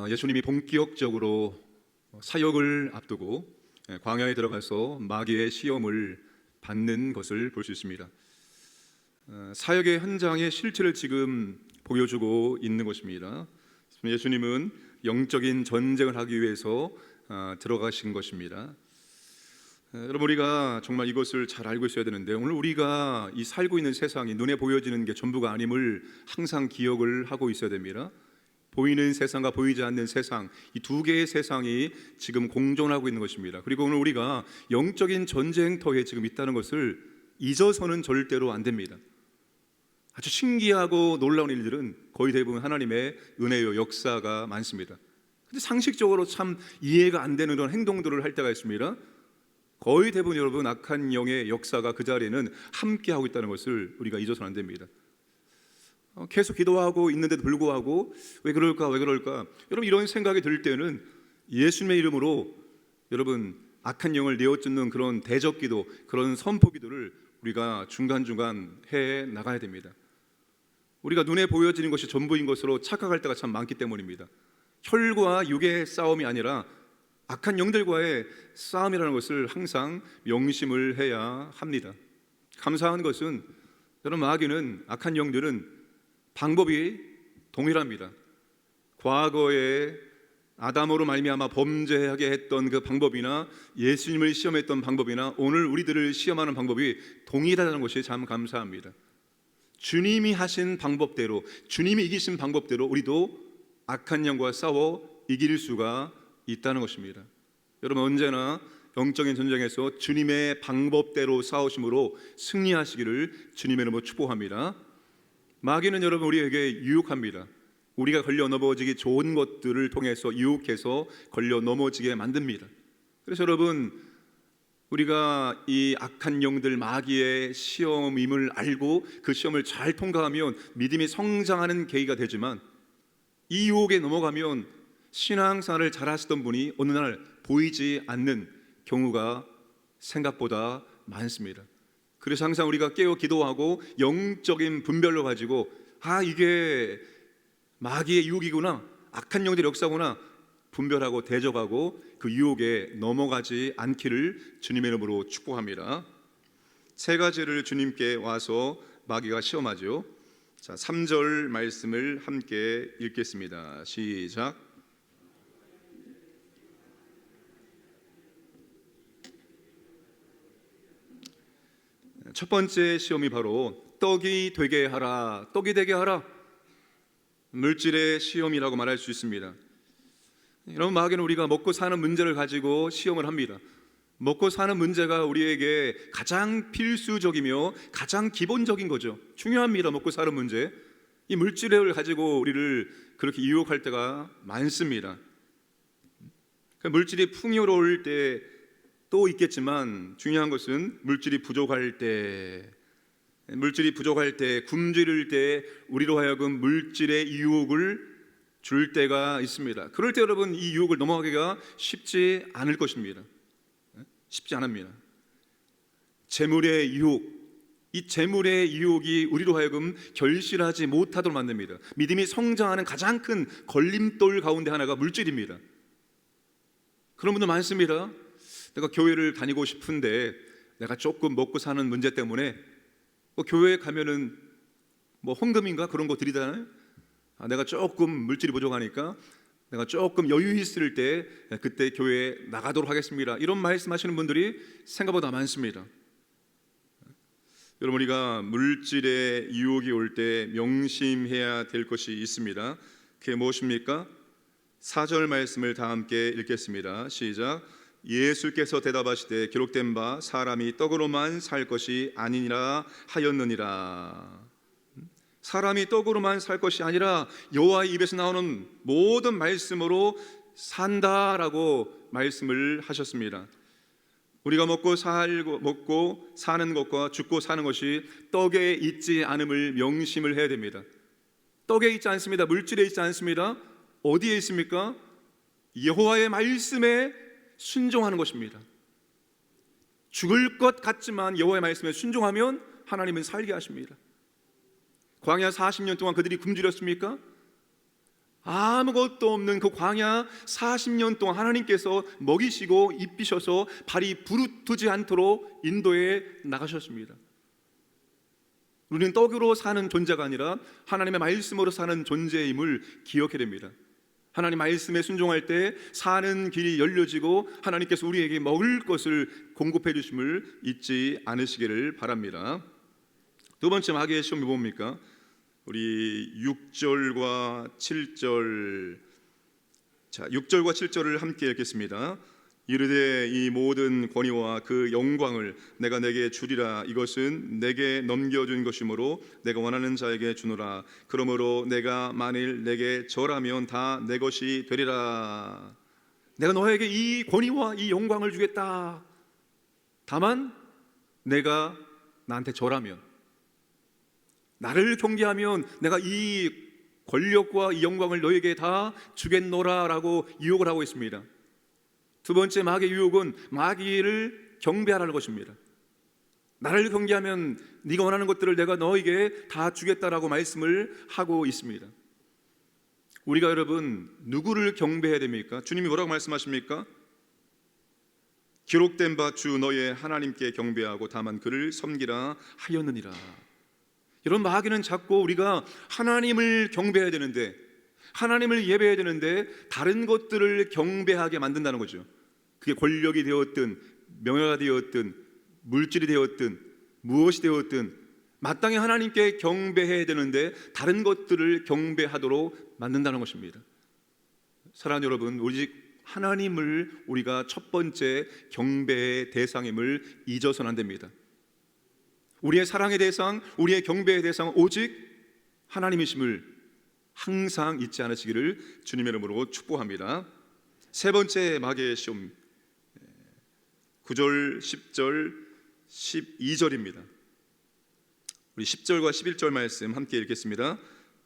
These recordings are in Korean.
예수님이 본격적으로 사역을 앞두고 광야에 들어가서 마귀의 시험을 받는 것을 볼 수 있습니다. 사역의 현장의 실체를 지금 보여주고 있는 것입니다. 예수님은 영적인 전쟁을 하기 위해서 들어가신 것입니다. 여러분, 우리가 정말 이것을 잘 알고 있어야 되는데, 오늘 우리가 이 살고 있는 세상이 눈에 보여지는 게 전부가 아님을 항상 기억을 하고 있어야 됩니다. 보이는 세상과 보이지 않는 세상, 이 두 개의 세상이 지금 공존하고 있는 것입니다. 그리고 오늘 우리가 영적인 전쟁터에 지금 있다는 것을 잊어서는 절대로 안 됩니다. 아주 신기하고 놀라운 일들은 거의 대부분 하나님의 은혜요 역사가 많습니다. 근데 상식적으로 참 이해가 안 되는 그런 행동들을 할 때가 있습니다. 거의 대부분 여러분 악한 영의 역사가 그 자리에는 함께 하고 있다는 것을 우리가 잊어서는 안 됩니다. 계속 기도하고 있는데도 불구하고 왜 그럴까 여러분, 이런 생각이 들 때는 예수님의 이름으로 여러분 악한 영을 내어쫓는 그런 대적기도, 그런 선포기도를 우리가 중간중간 해 나가야 됩니다. 우리가 눈에 보여지는 것이 전부인 것으로 착각할 때가 참 많기 때문입니다. 혈과 육의 싸움이 아니라 악한 영들과의 싸움이라는 것을 항상 명심을 해야 합니다. 감사한 것은 여러분, 마귀는, 악한 영들은 방법이 동일합니다. 과거에 아담으로 말미암아 범죄하게 했던 그 방법이나 예수님을 시험했던 방법이나 오늘 우리들을 시험하는 방법이 동일하다는 것이 참 감사합니다. 주님이 하신 방법대로, 주님이 이기신 방법대로 우리도 악한 영과 싸워 이길 수가 있다는 것입니다. 여러분, 언제나 영적인 전쟁에서 주님의 방법대로 싸우심으로 승리하시기를 주님의 이름으로 축복합니다. 마귀는 여러분 우리에게 유혹합니다. 우리가 걸려 넘어지기 좋은 것들을 통해서 유혹해서 걸려 넘어지게 만듭니다. 그래서 여러분, 우리가 이 악한 영들 마귀의 시험임을 알고 그 시험을 잘 통과하면 믿음이 성장하는 계기가 되지만, 이 유혹에 넘어가면 신앙생활을 잘 하시던 분이 어느 날 보이지 않는 경우가 생각보다 많습니다. 그래서 항상 우리가 깨어 기도하고 영적인 분별로 가지고 이게 마귀의 유혹이구나, 악한 영들의 역사구나 분별하고 대적하고 그 유혹에 넘어가지 않기를 주님의 이름으로 축복합니다. 세 가지를 주님께 와서 마귀가 시험하죠. 자, 3절 말씀을 함께 읽겠습니다. 시작. 첫 번째 시험이 바로 떡이 되게 하라, 떡이 되게 하라, 물질의 시험이라고 말할 수 있습니다. 여러분, 마귀는 우리가 먹고 사는 문제를 가지고 시험을 합니다. 먹고 사는 문제가 우리에게 가장 필수적이며 가장 기본적인 거죠. 중요합니다. 먹고 사는 문제, 이 물질을 가지고 우리를 그렇게 유혹할 때가 많습니다. 물질이 풍요로울 때 또 있겠지만, 중요한 것은 물질이 부족할 때, 굶주릴 때 우리로 하여금 물질의 유혹을 줄 때가 있습니다. 그럴 때 여러분, 이 유혹을 넘어가기가 쉽지 않을 것입니다. 쉽지 않습니다. 재물의 유혹, 이 재물의 유혹이 우리로 하여금 결실하지 못하도록 만듭니다. 믿음이 성장하는 가장 큰 걸림돌 가운데 하나가 물질입니다. 그런 분들 많습니다. 내가 교회를 다니고 싶은데 내가 조금 먹고 사는 문제 때문에 교회에 가면은 헌금인가 그런 거 드리잖아요. 내가 조금 물질이 부족하니까 내가 조금 여유 있을 때 그때 교회에 나가도록 하겠습니다. 이런 말씀하시는 분들이 생각보다 많습니다. 여러분, 우리가 물질의 유혹이 올 때 명심해야 될 것이 있습니다. 그게 무엇입니까? 4절 말씀을 다 함께 읽겠습니다. 시작. 예수께서 대답하시되 기록된 바 사람이 떡으로만 살 것이 아니니라 하였느니라. 사람이 떡으로만 살 것이 아니라 여호와의 입에서 나오는 모든 말씀으로 산다라고 말씀을 하셨습니다. 우리가 먹고 사는 것과 죽고 사는 것이 떡에 있지 않음을 명심을 해야 됩니다. 떡에 있지 않습니다. 물질에 있지 않습니다. 어디에 있습니까? 여호와의 말씀에 순종하는 것입니다. 죽을 것 같지만 여호와의 말씀에 순종하면 하나님은 살게 하십니다. 광야 40년 동안 그들이 굶주렸습니까? 아무것도 없는 그 광야 40년 동안 하나님께서 먹이시고 입히셔서 발이 부르트지 않도록 인도에 나가셨습니다. 우리는 떡으로 사는 존재가 아니라 하나님의 말씀으로 사는 존재임을 기억해야 됩니다. 하나님 말씀에 순종할 때 사는 길이 열려지고 하나님께서 우리에게 먹을 것을 공급해 주심을 잊지 않으시기를 바랍니다. 두 번째 마귀의 시험이 뭡니까? 우리 6절과 7절, 자 6절과 7절을 함께 읽겠습니다. 이르되 이 모든 권위와 그 영광을 내가 내게 주리라. 이것은 내게 넘겨준 것이므로 내가 원하는 자에게 주노라. 그러므로 내가 만일 내게 절하면 다 내 것이 되리라. 내가 너에게 이 권위와 이 영광을 주겠다. 다만 내가 나한테 절하면, 나를 경계하면 내가 이 권력과 이 영광을 너에게 다 주겠노라 라고 유혹을 하고 있습니다. 두 번째 마귀의 유혹은 마귀를 경배하라는 것입니다. 나를 경계하면 네가 원하는 것들을 내가 너에게 다 주겠다라고 말씀을 하고 있습니다. 우리가 여러분 누구를 경배해야 됩니까? 주님이 뭐라고 말씀하십니까? 기록된 바 주 너의 하나님께 경배하고 다만 그를 섬기라 하였느니라. 여러분, 마귀는 자꾸 우리가 하나님을 경배해야 되는데, 하나님을 예배해야 되는데 다른 것들을 경배하게 만든다는 거죠. 그게 권력이 되었든 명예가 되었든 물질이 되었든 무엇이 되었든 마땅히 하나님께 경배해야 되는데 다른 것들을 경배하도록 만든다는 것입니다. 사랑하는 여러분, 오직 하나님을 우리가 첫 번째 경배의 대상임을 잊어서는 안 됩니다. 우리의 사랑의 대상, 우리의 경배의 대상은 오직 하나님이심을 항상 잊지 않으시기를 주님의 이름으로 축복합니다. 세 번째 마귀의 시험, 9절, 10절, 12절입니다. 우리 10절과 11절 말씀 함께 읽겠습니다.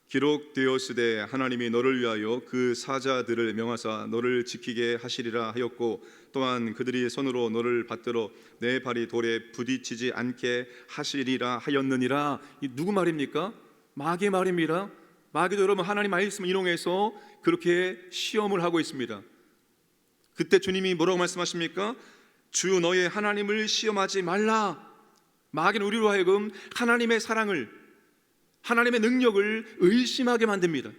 기록되었으되 하나님이 너를 위하여 그 사자들을 명하사 너를 지키게 하시리라 하였고 또한 그들이 손으로 너를 받들어 내 발이 돌에 부딪히지 않게 하시리라 하였느니라. 이 누구 말입니까? 마귀의 말입니다. 마귀도 여러분 하나님 말씀을 인용해서 그렇게 시험을 하고 있습니다. 그때 주님이 뭐라고 말씀하십니까? 주 너의 하나님을 시험하지 말라. 마귀는 우리로 하여금 하나님의 사랑을, 하나님의 능력을 의심하게 만듭니다.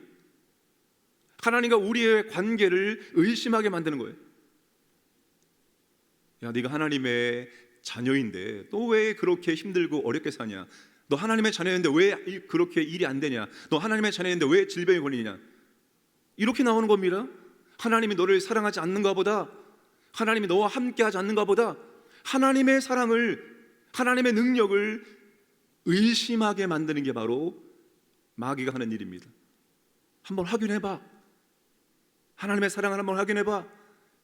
하나님과 우리의 관계를 의심하게 만드는 거예요. 야, 네가 하나님의 자녀인데 또 왜 그렇게 힘들고 어렵게 사냐? 너 하나님의 자녀인데 왜 그렇게 일이 안 되냐? 너 하나님의 자녀인데 왜 질병에 걸리냐? 이렇게 나오는 겁니다. 하나님이 너를 사랑하지 않는가 보다, 하나님이 너와 함께하지 않는가 보다, 하나님의 사랑을, 하나님의 능력을 의심하게 만드는 게 바로 마귀가 하는 일입니다. 한번 확인해봐. 하나님의 사랑을 한번 확인해봐.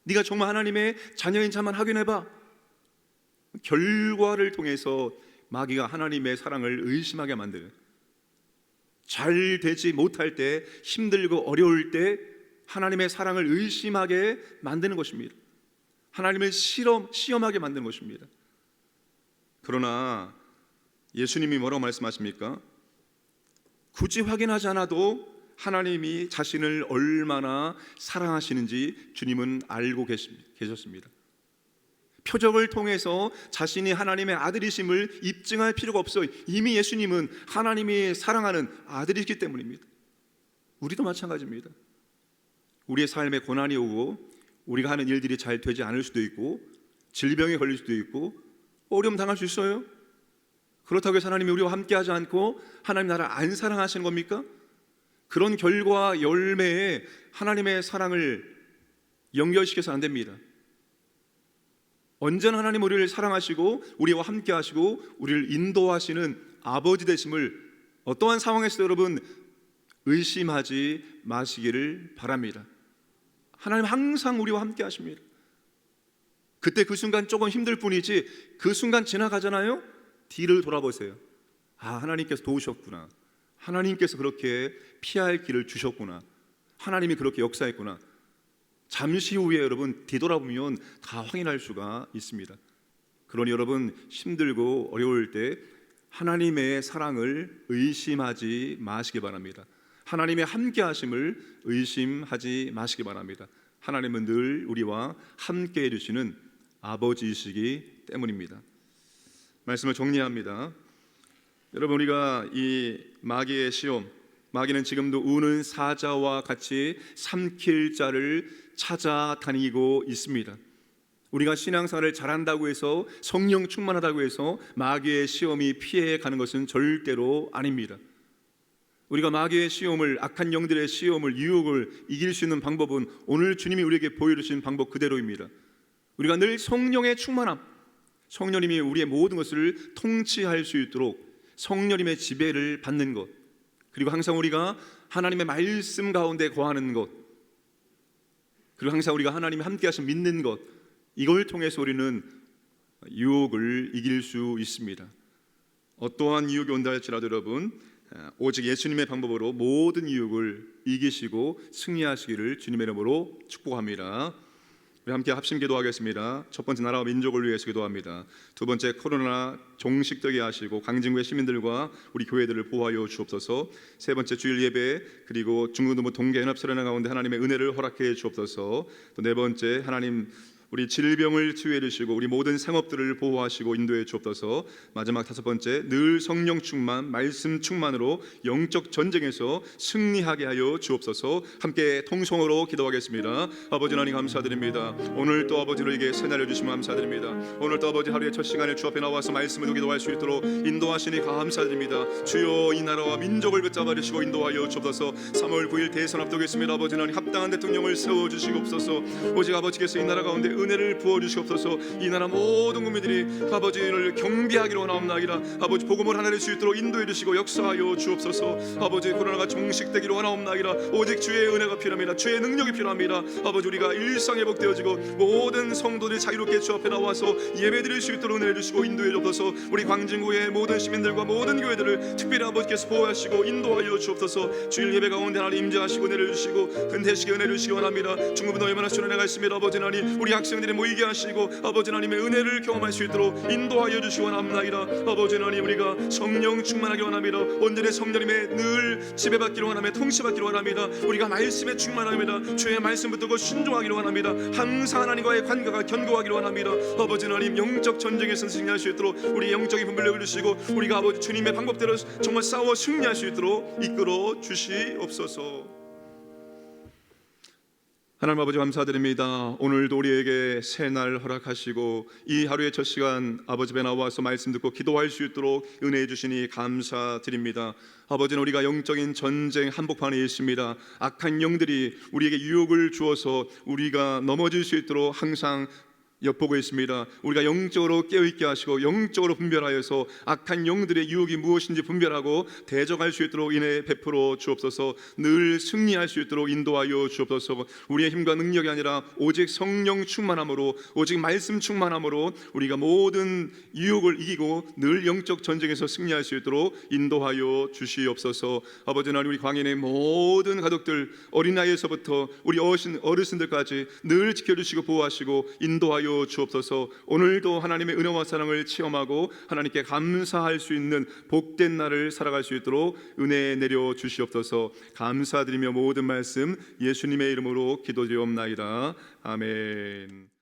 네가 정말 하나님의 자녀인 자만 확인해봐. 결과를 통해서 마귀가 하나님의 사랑을 의심하게 만드는, 잘 되지 못할 때, 힘들고 어려울 때 하나님의 사랑을 의심하게 만드는 것입니다. 하나님을 시험하게 만드는 것입니다. 그러나 예수님이 뭐라고 말씀하십니까? 굳이 확인하지 않아도 하나님이 자신을 얼마나 사랑하시는지 주님은 알고 계셨습니다. 표적을 통해서 자신이 하나님의 아들이심을 입증할 필요가 없어요. 이미 예수님은 하나님이 사랑하는 아들이기 때문입니다. 우리도 마찬가지입니다. 우리의 삶에 고난이 오고 우리가 하는 일들이 잘 되지 않을 수도 있고 질병에 걸릴 수도 있고 어려움 당할 수 있어요. 그렇다고 해서 하나님이 우리와 함께하지 않고 하나님 나라를 안 사랑하시는 겁니까? 그런 결과 열매에 하나님의 사랑을 연결시켜서 안 됩니다. 언제나 하나님 우리를 사랑하시고 우리와 함께하시고 우리를 인도하시는 아버지 되심을 어떠한 상황에서도 여러분 의심하지 마시기를 바랍니다. 하나님 항상 우리와 함께하십니다. 그때 그 순간 조금 힘들 뿐이지 그 순간 지나가잖아요. 뒤를 돌아보세요. 아, 하나님께서 도우셨구나. 하나님께서 그렇게 피할 길을 주셨구나. 하나님이 그렇게 역사했구나. 잠시 후에 여러분 뒤돌아보면 다 확인할 수가 있습니다. 그러니 여러분 힘들고 어려울 때 하나님의 사랑을 의심하지 마시기 바랍니다. 하나님의 함께 하심을 의심하지 마시기 바랍니다. 하나님은 늘 우리와 함께 해주시는 아버지이시기 때문입니다. 말씀을 정리합니다. 여러분, 우리가 이 마귀의 시험, 마귀는 지금도 우는 사자와 같이 삼킬 자를 찾아다니고 있습니다. 우리가 신앙생활을 잘한다고 해서, 성령 충만하다고 해서 마귀의 시험이 피해가는 것은 절대로 아닙니다. 우리가 마귀의 시험을, 악한 영들의 시험을, 유혹을 이길 수 있는 방법은 오늘 주님이 우리에게 보여주신 방법 그대로입니다. 우리가 늘 성령의 충만함, 성령님이 우리의 모든 것을 통치할 수 있도록 성령님의 지배를 받는 것, 그리고 항상 우리가 하나님의 말씀 가운데 거하는 것, 그리고 항상 우리가 하나님이 함께 하신 믿는 것, 이걸 통해서 우리는 유혹을 이길 수 있습니다. 어떠한 유혹이 온다 할지라도 여러분, 오직 예수님의 방법으로 모든 유혹을 이기시고 승리하시기를 주님의 이름으로 축복합니다. 우리 함께 합심 기도하겠습니다. 첫 번째, 나라와 민족을 위해서 기도합니다. 두 번째, 코로나 종식되게 하시고 강진구의 시민들과 우리 교회들을 보호하여 주옵소서. 세 번째, 주일 예배 그리고 중고등부 동계연합설회나 가운데 하나님의 은혜를 허락해 주옵소서. 또 네 번째, 하나님 우리 질병을 치유해 주시고 우리 모든 생업들을 보호하시고 인도해 주옵소서. 마지막 다섯 번째, 늘 성령 충만, 말씀 충만으로 영적 전쟁에서 승리하게 하여 주옵소서. 함께 통성으로 기도하겠습니다. 아버지 하나님 감사드립니다. 오늘 또 아버지 우리에게 새날을 주시면 감사드립니다. 오늘 또 아버지 하루의 첫 시간에 주 앞에 나와서 말씀을 기도할 수 있도록 인도하시니 감사드립니다. 주여, 이 나라와 민족을 붙잡아 주시고 인도하여 주옵소서. 3월 9일 대선 앞두겠습니다. 아버지 하나님 합당한 대통령을 세워주시옵소서. 오직 아버지께서 이 나라 가운데 은혜를 부어주시옵소서. 이 나라 모든 국민들이 아버지를 경배하기로 원하옵나이다. 아버지 복음을 하나낼 수 있도록 인도해 주시고 역사하여 주옵소서. 아버지 코로나가 종식되기로 원하옵나이다. 오직 주의 은혜가 필요합니다. 주의 능력이 필요합니다. 아버지 우리가 일상회복되어지고 모든 성도들이 자유롭게 주 앞에 나와서 예배드릴 수 있도록 은혜해 주시고 인도해 주옵소서. 우리 광진구의 모든 시민들과 모든 교회들을 특별히 아버지께서 보호하시고 인도하여 주옵소서. 주일 예배 가운데 하나님 임재하시고 은혜를 주시고 근대식에 은혜를 주시기 원합니다. 중국은 얼마나 수련회 가 있습니다. 아버지 하나님 우리 학생들이 모이게 하시고 아버지 하나님의 은혜를 경험할 수 있도록 인도하여 주시기 원합니다. 아버지 하나님 우리가 성령 충만하기 원합니다. 온전히 성령님의 늘 지배받기를 원하며 통치받기를 원합니다. 우리가 말씀에 충만합니다. 주의 말씀 붙들고 순종하기를 원합니다. 항상 하나님과의 관계가 견고하기를 원합니다. 아버지 하나님 영적 전쟁에서 승리할 수 있도록 우리 영적인 분별력을 주시고 우리가 아버지 주님의 방법대로 정말 싸워 승리할 수 있도록 이끌어 주시옵소서. 하나님 아버지 감사드립니다. 오늘도 우리에게 새날 허락하시고 이 하루의 첫 시간 아버지 앞에 나와서 말씀 듣고 기도할 수 있도록 은혜해 주시니 감사드립니다. 아버지는 우리가 영적인 전쟁 한복판에 있습니다. 악한 영들이 우리에게 유혹을 주어서 우리가 넘어질 수 있도록 항상 엿보고 있습니다. 우리가 영적으로 깨어있게 하시고 영적으로 분별하여서 악한 영들의 유혹이 무엇인지 분별하고 대적할 수 있도록 인해 베풀어 주옵소서. 늘 승리할 수 있도록 인도하여 주옵소서. 우리의 힘과 능력이 아니라 오직 성령 충만함으로, 오직 말씀 충만함으로 우리가 모든 유혹을 이기고 늘 영적 전쟁에서 승리할 수 있도록 인도하여 주시옵소서. 아버지 하나님 우리 광인의 모든 가족들, 어린아이에서부터 우리 어르신들까지 늘 지켜주시고 보호하시고 인도하여 주옵소서. 오늘도 하나님의 은혜와 사랑을 체험하고 하나님께 감사할 수 있는 복된 날을 살아갈 수 있도록 은혜 내려 주시옵소서. 감사드리며 모든 말씀 예수님의 이름으로 기도드리옵나이다. 아멘.